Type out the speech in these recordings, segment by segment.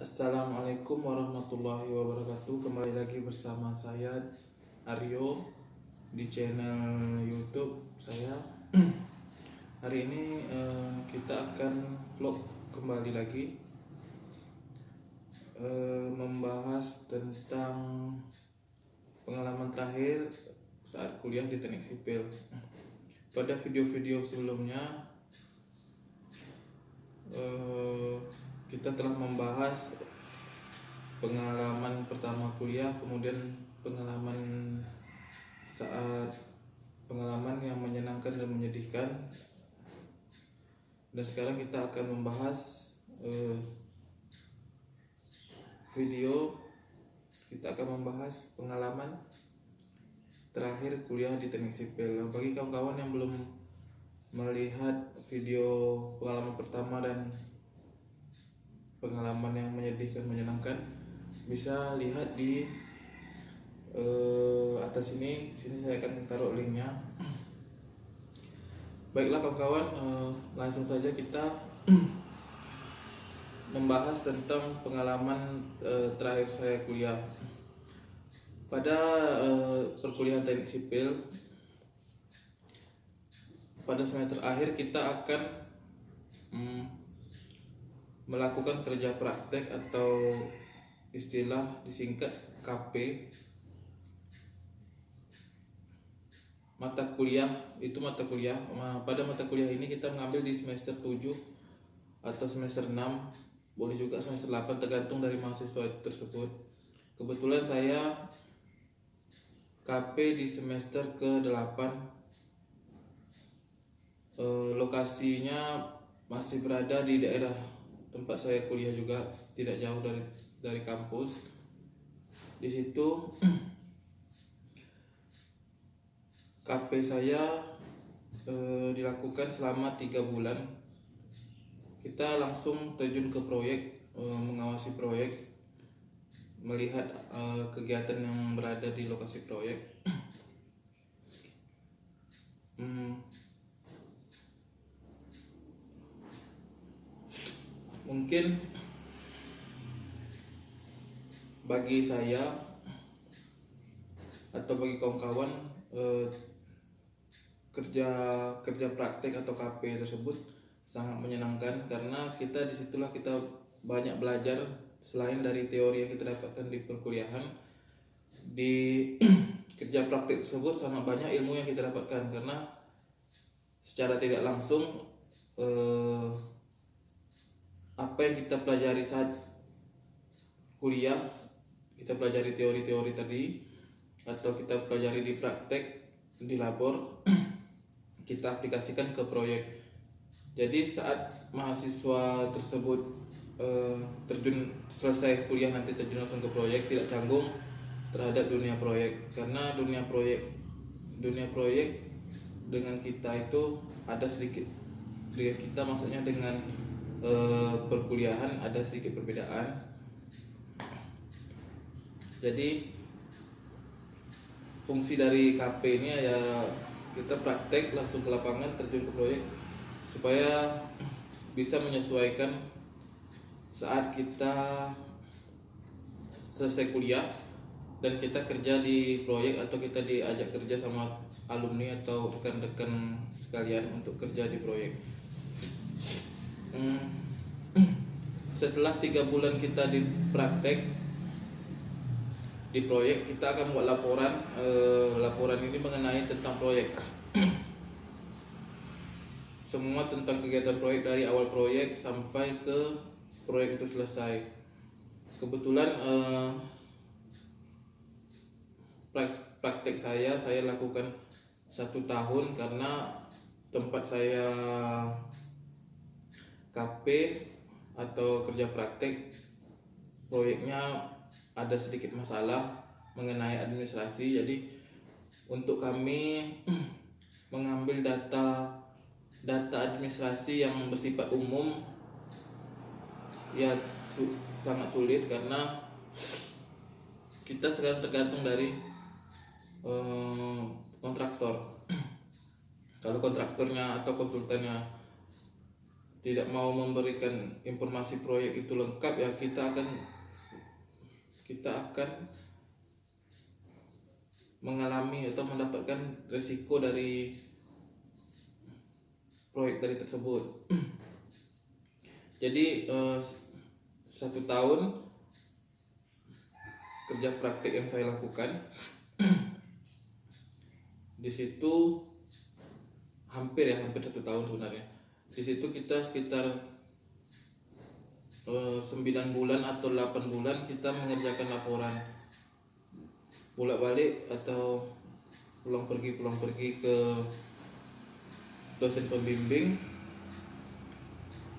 Assalamualaikum warahmatullahi wabarakatuh. Kembali lagi bersama saya Aryo di channel YouTube saya. Hari ini kita akan vlog kembali lagi, membahas tentang pengalaman terakhir saat kuliah di teknik sipil. Pada video-video sebelumnya kita telah membahas pengalaman pertama kuliah, kemudian pengalaman yang menyenangkan dan menyedihkan, dan sekarang kita akan membahas kita akan membahas pengalaman terakhir kuliah di teknik sipil. Bagi kawan-kawan yang belum melihat video pengalaman pertama dan pengalaman yang menyedihkan menyenangkan, bisa lihat di atas sini saya akan taruh linknya. Baiklah kawan-kawan, langsung saja kita membahas tentang pengalaman terakhir saya kuliah. Pada perkuliahan teknik sipil, pada semester akhir kita akan melakukan kerja praktek atau istilah disingkat KP. Mata kuliah pada mata kuliah ini kita mengambil di semester 7 atau semester 6, boleh juga semester 8, tergantung dari mahasiswa tersebut. Kebetulan saya KP di semester ke-8. Lokasinya masih berada di daerah tempat saya kuliah juga, tidak jauh dari kampus. Di situ KP saya dilakukan selama 3 bulan. Kita langsung terjun ke proyek, mengawasi proyek, melihat kegiatan yang berada di lokasi proyek. Mungkin bagi saya atau bagi kawan-kawan, kerja praktek atau KP tersebut sangat menyenangkan, karena disitulah kita banyak belajar. Selain dari teori yang kita dapatkan di perkuliahan, di kerja praktek tersebut sangat banyak ilmu yang kita dapatkan, karena secara tidak langsung apa yang kita pelajari saat kuliah, kita pelajari teori-teori tadi atau kita pelajari di praktek di labor, kita aplikasikan ke proyek. Jadi saat mahasiswa tersebut selesai kuliah nanti terjun langsung ke proyek, tidak canggung terhadap dunia proyek, karena dunia proyek dengan kita itu ada sedikit, dengan kita maksudnya dengan perkuliahan ada sedikit perbedaan. Jadi fungsi dari KP ini ya kita praktek langsung ke lapangan, terjun ke proyek, supaya bisa menyesuaikan saat kita selesai kuliah dan kita kerja di proyek, atau kita diajak kerja sama alumni atau rekan-rekan sekalian untuk kerja di proyek. Setelah 3 bulan kita di praktek di proyek, kita akan buat laporan. Laporan ini mengenai tentang proyek, semua tentang kegiatan proyek dari awal proyek sampai ke proyek itu selesai. Kebetulan praktek saya lakukan 1 tahun, karena tempat saya KP atau kerja praktek proyeknya ada sedikit masalah mengenai administrasi. Jadi untuk kami mengambil data administrasi yang bersifat umum ya sangat sulit, karena kita sekarang tergantung dari kontraktor. Kalau kontraktornya atau konsultannya tidak mau memberikan informasi proyek itu lengkap, ya kita akan mengalami atau mendapatkan risiko dari proyek dari tersebut. Jadi 1 tahun kerja praktik yang saya lakukan di situ hampir 1 tahun sebenarnya. Di situ kita sekitar 9 bulan atau 8 bulan kita mengerjakan laporan bolak-balik atau pulang pergi ke dosen pembimbing.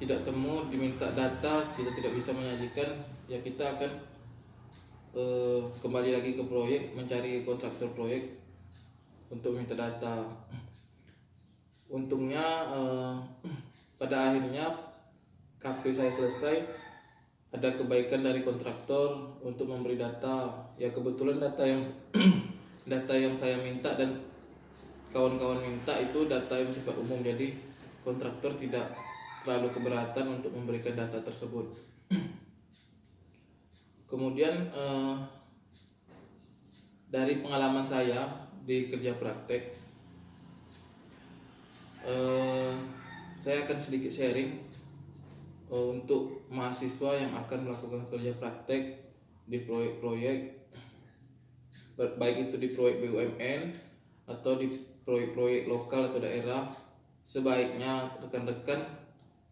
Tidak temu, diminta data, kita tidak bisa menyajikan, ya kita akan kembali lagi ke proyek, mencari kontraktor proyek untuk minta data. Untungnya pada akhirnya KP saya selesai, ada kebaikan dari kontraktor untuk memberi data. Ya kebetulan data yang data yang saya minta dan kawan-kawan minta itu data yang sifat umum, jadi kontraktor tidak terlalu keberatan untuk memberikan data tersebut. Kemudian dari pengalaman saya di kerja praktek, saya akan sedikit sharing untuk mahasiswa yang akan melakukan kerja praktek di proyek-proyek, baik itu di proyek BUMN atau di proyek-proyek lokal atau daerah. Sebaiknya rekan-rekan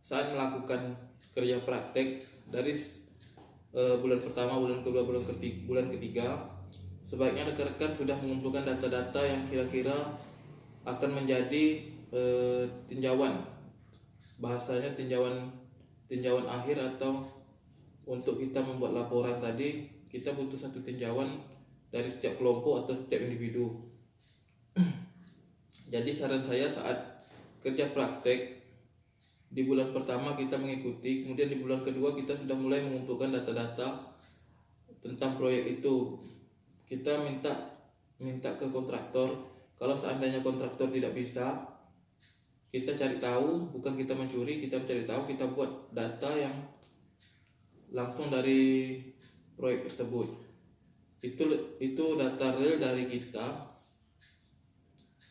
saat melakukan kerja praktek dari bulan pertama, bulan kedua, bulan ketiga, sebaiknya rekan-rekan sudah mengumpulkan data-data yang kira-kira akan menjadi tinjauan, bahasanya tinjauan akhir, atau untuk kita membuat laporan tadi kita butuh satu tinjauan dari setiap kelompok atau setiap individu. Jadi saran saya saat kerja praktek di bulan pertama kita mengikuti, kemudian di bulan kedua kita sudah mulai mengumpulkan data-data tentang proyek itu. Kita minta ke kontraktor. Kalau seandainya kontraktor tidak bisa, kita cari tahu, bukan kita mencuri, kita mencari tahu, kita buat data yang langsung dari proyek tersebut. Itu data real dari kita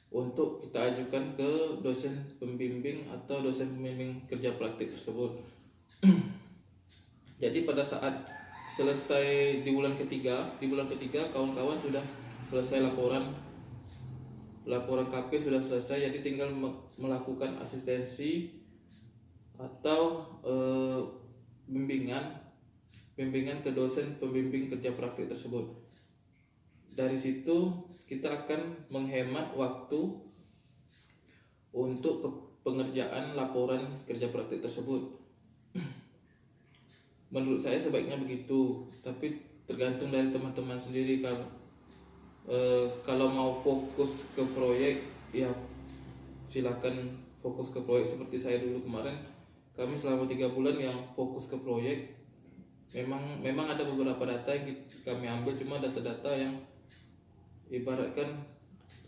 untuk kita ajukan ke dosen pembimbing atau dosen pembimbing kerja praktik tersebut. Jadi pada saat selesai di bulan ketiga kawan-kawan sudah selesai laporan KP sudah selesai, jadi tinggal melakukan asistensi atau bimbingan ke dosen pembimbing kerja praktik tersebut. Dari situ kita akan menghemat waktu untuk pengerjaan laporan kerja praktik tersebut. Menurut saya sebaiknya begitu, tapi tergantung dari teman-teman sendiri. Kalau mau fokus ke proyek, ya silakan fokus ke proyek. Seperti saya dulu kemarin, kami selama 3 bulan yang fokus ke proyek. Memang ada beberapa data yang kami ambil, cuma data-data yang ibaratkan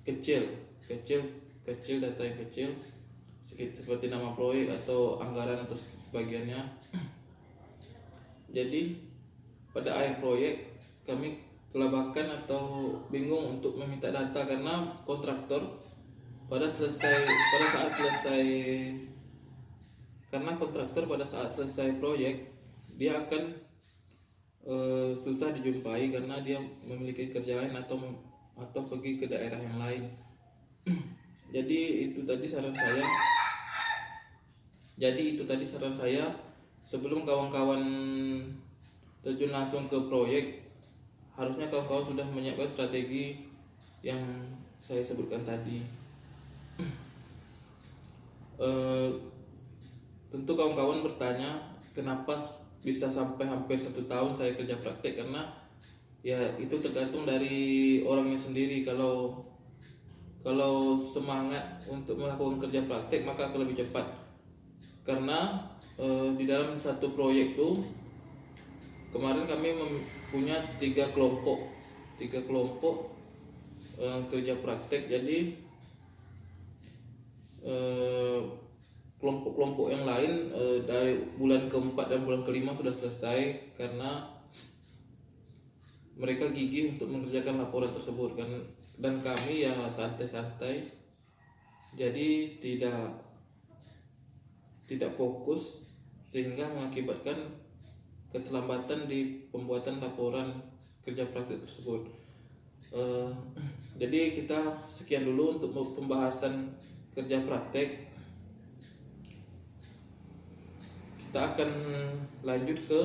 kecil, data yang kecil seperti nama proyek atau anggaran atau sebagiannya. Jadi pada akhir proyek kami kelabakan atau bingung untuk meminta data, karena kontraktor pada saat selesai proyek dia akan susah dijumpai karena dia memiliki kerja lain atau pergi ke daerah yang lain. Jadi itu tadi saran saya. Sebelum kawan-kawan terjun langsung ke proyek, harusnya kawan-kawan sudah menyiapkan strategi yang saya sebutkan tadi. Tentu kawan-kawan bertanya, kenapa bisa sampai hampir 1 tahun saya kerja praktek? Karena ya itu tergantung dari orangnya sendiri. Kalau semangat untuk melakukan kerja praktek maka akan lebih cepat, karena di dalam satu proyek itu kemarin kami punya 3 kelompok kerja praktek. Jadi kelompok-kelompok yang lain dari bulan keempat dan bulan kelima sudah selesai karena mereka gigih untuk mengerjakan laporan tersebut kan, dan kami ya santai-santai, jadi tidak fokus sehingga mengakibatkan keterlambatan di pembuatan laporan kerja praktik tersebut. Jadi kita sekian dulu untuk pembahasan kerja praktek. Kita akan lanjut ke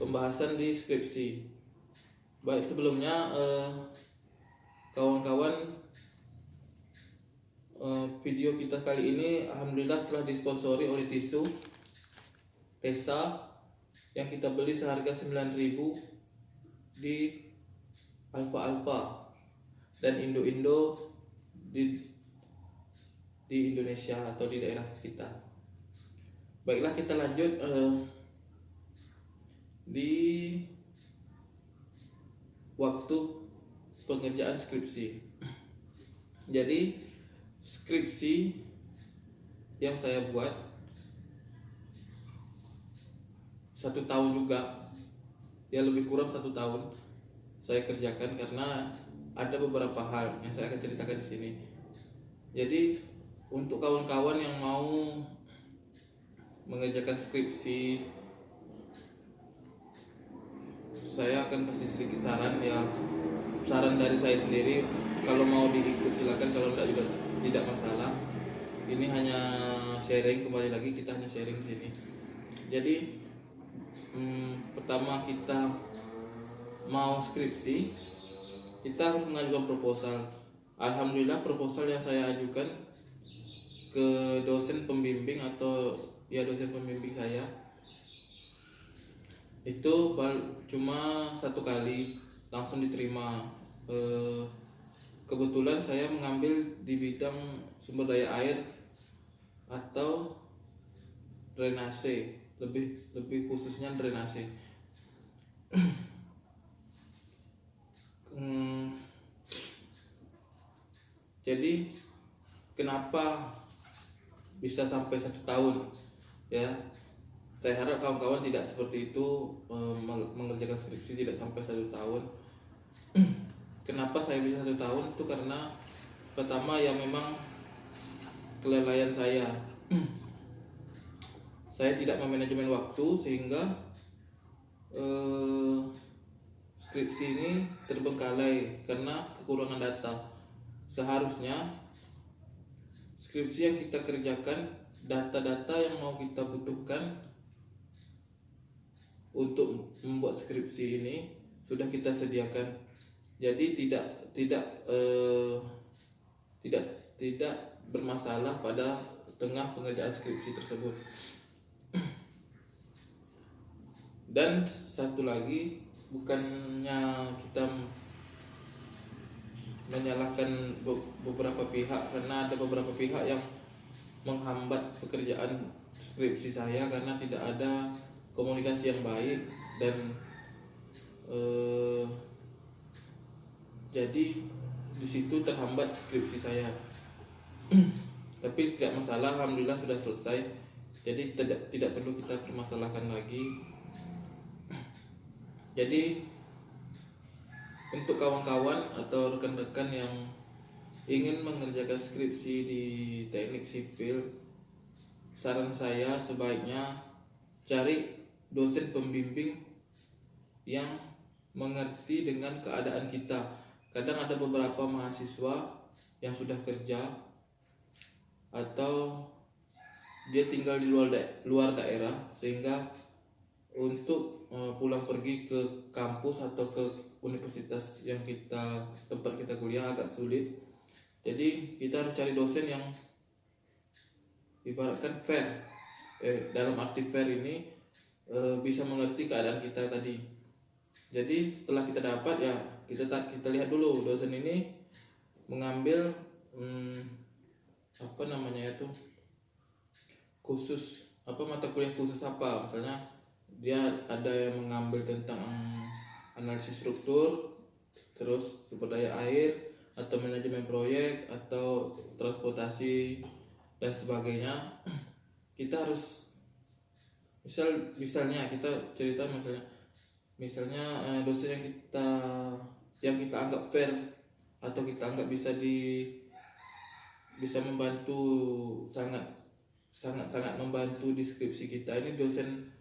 pembahasan di skripsi. Baik, sebelumnya kawan-kawan, video kita kali ini alhamdulillah telah disponsori oleh tisu Tesa yang kita beli seharga 9.000 di Alfa dan Indo di Indonesia atau di daerah kita. Baiklah, kita lanjut di waktu pengerjaan skripsi. Jadi skripsi yang saya buat 1 tahun juga, ya lebih kurang 1 tahun saya kerjakan karena ada beberapa hal yang saya akan ceritakan di sini. Jadi untuk kawan-kawan yang mau mengerjakan skripsi, saya akan kasih sedikit saran, ya saran dari saya sendiri. Kalau mau diikut silakan, kalau tidak juga tidak masalah. Ini hanya sharing, kembali lagi kita hanya sharing di sini. Jadi pertama kita mau skripsi, kita harus mengajukan proposal. Alhamdulillah proposal yang saya ajukan ke dosen pembimbing atau ya dosen pembimbing saya itu cuma 1 kali langsung diterima. Kebetulan saya mengambil di bidang sumber daya air atau drainase, lebih khususnya drainase. Jadi kenapa bisa sampai 1 tahun? Ya, saya harap kawan-kawan tidak seperti itu, mengerjakan skripsi tidak sampai 1 tahun. Kenapa saya bisa 1 tahun? Itu karena pertama ya memang kelalaian saya. Saya tidak memanajemen waktu sehingga skripsi ini terbengkalai karena kekurangan data. Seharusnya skripsi yang kita kerjakan, data-data yang mau kita butuhkan untuk membuat skripsi ini sudah kita sediakan. Jadi tidak bermasalah pada tengah pengerjaan skripsi tersebut. Dan satu lagi, bukannya kita menyalahkan beberapa pihak, karena ada beberapa pihak yang menghambat pekerjaan skripsi saya karena tidak ada komunikasi yang baik dan jadi di situ terhambat skripsi saya. Tapi tidak masalah, alhamdulillah sudah selesai. Jadi tidak perlu kita permasalahkan lagi. Jadi untuk kawan-kawan atau rekan-rekan yang ingin mengerjakan skripsi di teknik sipil, saran saya sebaiknya cari dosen pembimbing yang mengerti dengan keadaan kita. Kadang ada beberapa mahasiswa yang sudah kerja atau dia tinggal di luar daerah, sehingga untuk pulang pergi ke kampus atau ke universitas yang tempat kita kuliah agak sulit. Jadi kita harus cari dosen yang ibaratkan fair. Dalam arti fair ini bisa mengerti keadaan kita tadi. Jadi setelah kita dapat, ya kita lihat dulu dosen ini mengambil khusus mata kuliah khusus apa. Misalnya dia ada yang mengambil tentang analisis struktur, terus sumber daya air, atau manajemen proyek, atau transportasi dan sebagainya. kita harus misalnya kita cerita misalnya dosen yang kita anggap fair atau kita anggap bisa membantu, sangat membantu di skripsi kita, ini dosen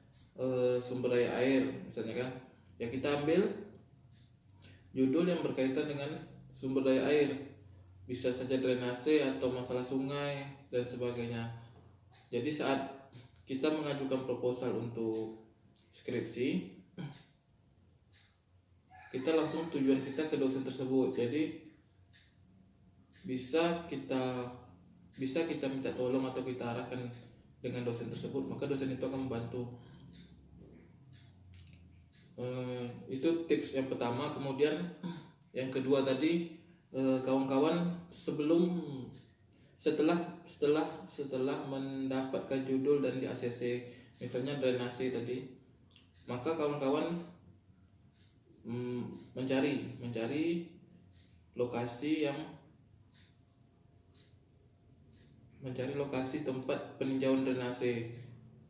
sumber daya air misalnya kan, ya kita ambil judul yang berkaitan dengan sumber daya air, bisa saja drainase atau masalah sungai dan sebagainya. Jadi saat kita mengajukan proposal untuk skripsi, kita langsung tujuan kita ke dosen tersebut. Jadi bisa kita minta tolong atau kita arahkan dengan dosen tersebut, maka dosen itu akan membantu. Itu tips yang pertama. Kemudian yang kedua tadi, kawan-kawan setelah mendapatkan judul dan di ACC misalnya drainase tadi, maka kawan-kawan mencari lokasi tempat peninjauan drainase.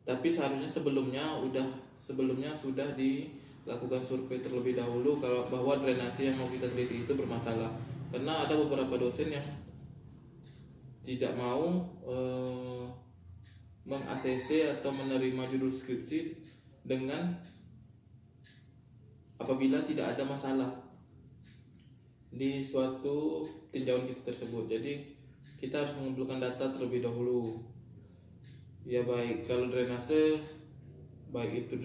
Tapi seharusnya sebelumnya sudah dilakukan survei terlebih dahulu kalau bahwa drainase yang mau kita teliti itu bermasalah. Karena ada beberapa dosen yang tidak mau meng-ACC atau menerima judul skripsi dengan apabila tidak ada masalah di suatu tinjauan kita tersebut. Jadi kita harus mengumpulkan data terlebih dahulu. Ya baik kalau drainase, baik itu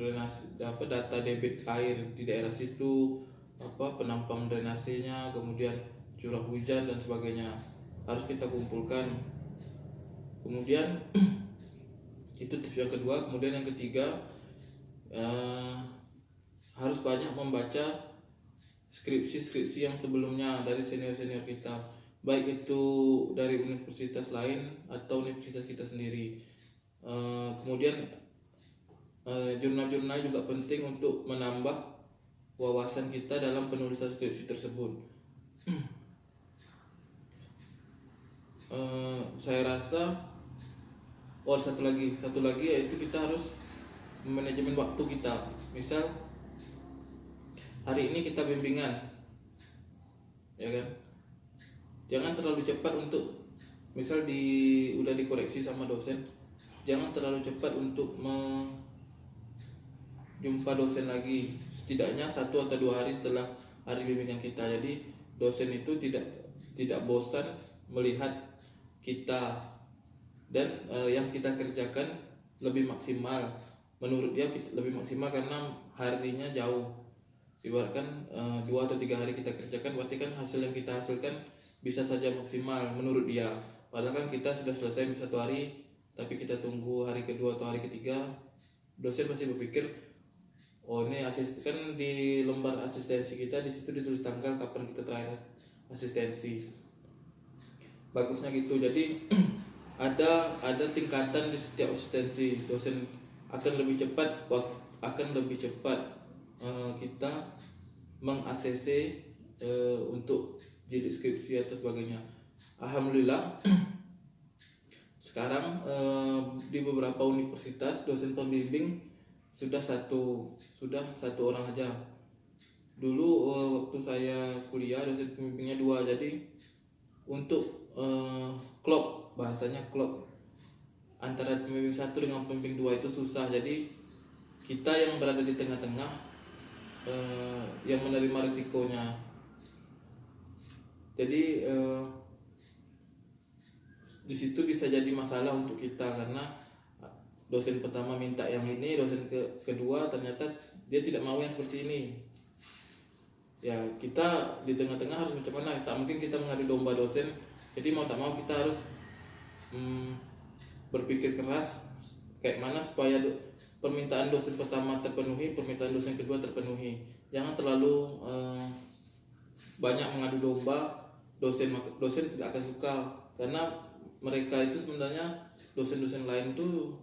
data debit air di daerah situ, penampang drainasenya, kemudian curah hujan dan sebagainya harus kita kumpulkan. Kemudian itu tips yang kedua. Kemudian yang ketiga, harus banyak membaca skripsi yang sebelumnya dari senior kita, baik itu dari universitas lain atau universitas kita sendiri. Kemudian jurnal-jurnal juga penting untuk menambah wawasan kita dalam penulisan skripsi tersebut. Saya rasa satu lagi yaitu kita harus manajemen waktu kita. Misal hari ini kita bimbingan, ya kan, jangan terlalu cepat untuk misal udah dikoreksi sama dosen, jangan terlalu cepat untuk jumpa dosen lagi, setidaknya 1 atau 2 hari setelah hari bimbingan kita. Jadi dosen itu tidak bosan melihat kita dan yang kita kerjakan lebih maksimal. Menurut dia lebih maksimal karena harinya jauh. Ibaratkan 2 atau 3 hari kita kerjakan, berarti kan hasil yang kita hasilkan bisa saja maksimal menurut dia. Padahal kan kita sudah selesai 1 hari, tapi kita tunggu hari kedua atau hari ketiga, dosen pasti berpikir, oh ini kan di lembar asistensi kita di situ ditulis tanggal kapan kita terakhir asistensi. Bagusnya gitu. Jadi ada tingkatan di setiap asistensi. Dosen akan lebih cepat kita meng-ACC untuk jilid skripsi atau sebagainya. Alhamdulillah sekarang di beberapa universitas dosen pembimbing sudah satu orang aja. Dulu waktu saya kuliah dosen pembimbingnya 2. Jadi untuk klop, bahasanya klop antara pembimbing 1 dengan pembimbing 2 itu susah. Jadi kita yang berada di tengah-tengah yang menerima risikonya. Jadi di situ bisa jadi masalah untuk kita karena dosen pertama minta yang ini, dosen kedua ternyata dia tidak mau yang seperti ini. Ya kita di tengah-tengah harus macam mana? Tak mungkin kita mengadu domba dosen. Jadi mau tak mau kita harus berpikir keras kayak mana supaya permintaan dosen pertama terpenuhi, permintaan dosen kedua terpenuhi. Jangan terlalu banyak mengadu domba. Dosen tidak akan suka karena mereka itu sebenarnya dosen-dosen lain tuh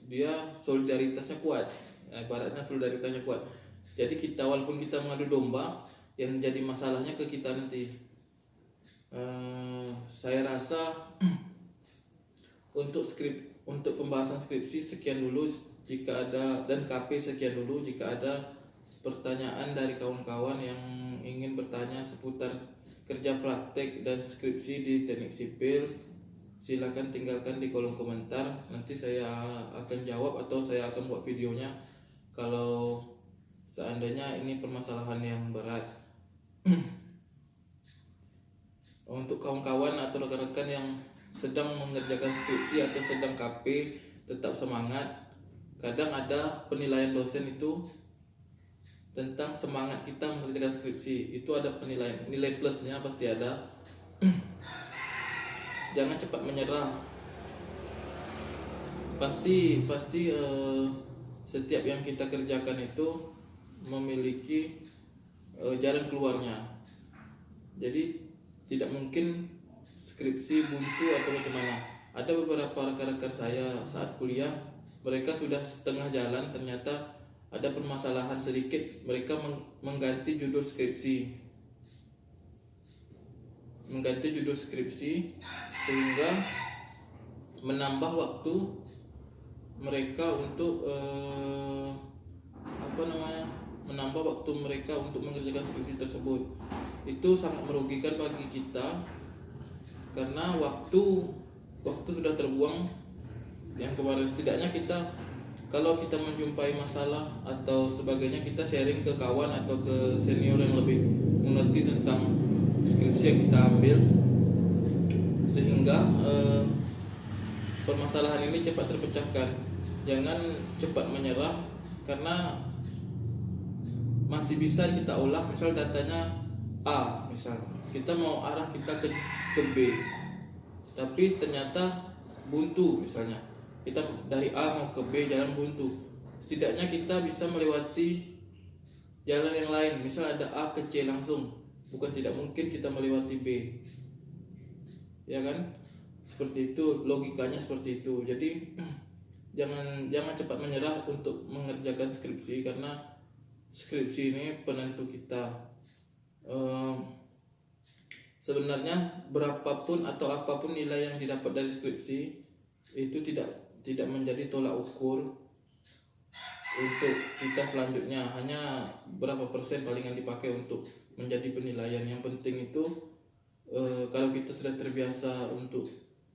dia solidaritasnya kuat. Ibaratnya solidaritasnya kuat. Jadi kita walaupun kita mengadu domba, yang jadi masalahnya ke kita nanti. Saya rasa untuk pembahasan skripsi sekian dulu jika ada, dan KP sekian dulu. Jika ada pertanyaan dari kawan-kawan yang ingin bertanya seputar kerja praktek dan skripsi di teknik sipil, silakan tinggalkan di kolom komentar. Nanti saya akan jawab atau saya akan buat videonya kalau seandainya ini permasalahan yang berat. Untuk kawan-kawan atau rekan-rekan yang sedang mengerjakan skripsi atau sedang KP, tetap semangat. Kadang ada penilaian dosen itu tentang semangat kita mengerjakan skripsi. Itu ada penilaian, nilai plusnya pasti ada. Jangan cepat menyerah. Pasti setiap yang kita kerjakan itu memiliki jalan keluarnya. Jadi tidak mungkin skripsi buntu atau macam mana. Ada beberapa rekan-rekan saya saat kuliah, mereka sudah setengah jalan, ternyata ada permasalahan sedikit, mereka mengganti judul skripsi sehingga menambah waktu mereka untuk menambah waktu mereka untuk mengerjakan skripsi tersebut. Itu sangat merugikan bagi kita karena waktu sudah terbuang. Yang kemarin setidaknya kita, kalau kita menjumpai masalah atau sebagainya, kita sharing ke kawan atau ke senior yang lebih mengerti tentang skripsi yang kita ambil, sehingga permasalahan ini cepat terpecahkan. Jangan cepat menyerah karena masih bisa kita olah. Misal datanya A, misal kita mau arah kita ke B, tapi ternyata buntu. Misalnya kita dari A mau ke B jalan buntu, setidaknya kita bisa melewati jalan yang lain. Misal ada A ke C langsung, bukan tidak mungkin kita melewati B, ya kan? Seperti itu logikanya, seperti itu. Jadi jangan cepat menyerah untuk mengerjakan skripsi, karena skripsi ini penentu kita. Sebenarnya berapapun atau apapun nilai yang didapat dari skripsi itu tidak menjadi tolak ukur untuk kita selanjutnya. Hanya berapa persen paling yang dipakai untuk menjadi penilaian. Yang penting itu kalau kita sudah terbiasa untuk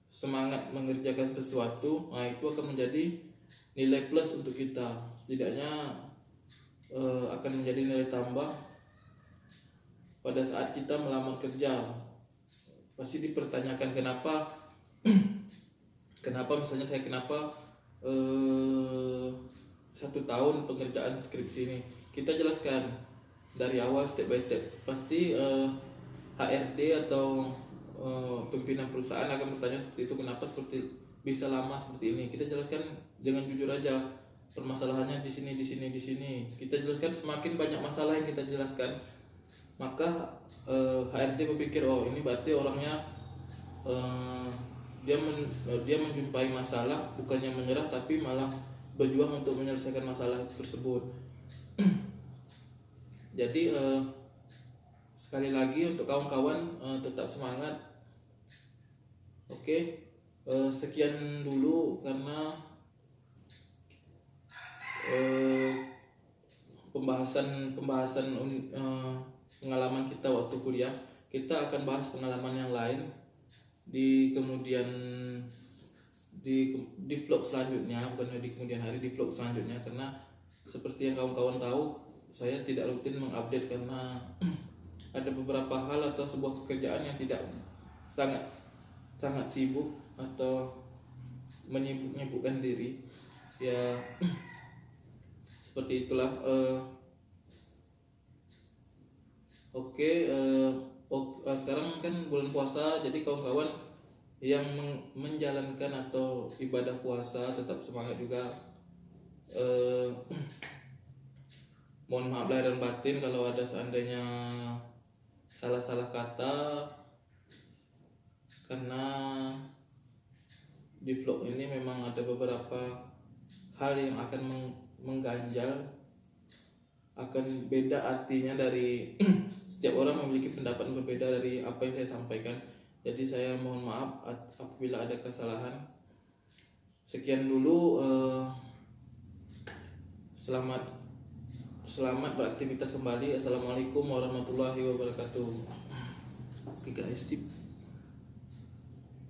semangat mengerjakan sesuatu, nah itu akan menjadi nilai plus untuk kita. Setidaknya akan menjadi nilai tambah pada saat kita melamar kerja. Pasti dipertanyakan kenapa misalnya saya 1 tahun pengerjaan skripsi ini. Kita jelaskan dari awal step by step. Pasti HRD atau pimpinan perusahaan akan bertanya seperti itu, kenapa bisa lama seperti ini. Kita jelaskan dengan jujur aja, permasalahannya di sini. Kita jelaskan, semakin banyak masalah yang kita jelaskan, maka HRD berpikir, oh ini berarti orangnya dia menjumpai masalah, bukannya menyerah tapi malah berjuang untuk menyelesaikan masalah tersebut. Jadi sekali lagi untuk kawan-kawan, tetap semangat. Oke, sekian dulu karena pembahasan pengalaman kita waktu kuliah. Kita akan bahas pengalaman yang lain di kemudian di vlog selanjutnya, bukan di kemudian hari, di vlog selanjutnya. Karena seperti yang kawan-kawan tahu, saya tidak rutin mengupdate karena ada beberapa hal atau sebuah pekerjaan yang tidak sangat sibuk atau menyibukkan diri ya. Seperti itulah. Sekarang kan bulan puasa, jadi kawan-kawan yang menjalankan atau ibadah puasa tetap semangat juga. Mohon maaf lahir dan batin kalau ada seandainya salah-salah kata, karena di vlog ini memang ada beberapa hal yang akan mengganjal, akan beda artinya dari setiap orang memiliki pendapat berbeda dari apa yang saya sampaikan. Jadi saya mohon maaf apabila ada kesalahan. Sekian dulu, selamat beraktivitas kembali. Assalamualaikum warahmatullahi wabarakatuh. Oke guys, sip.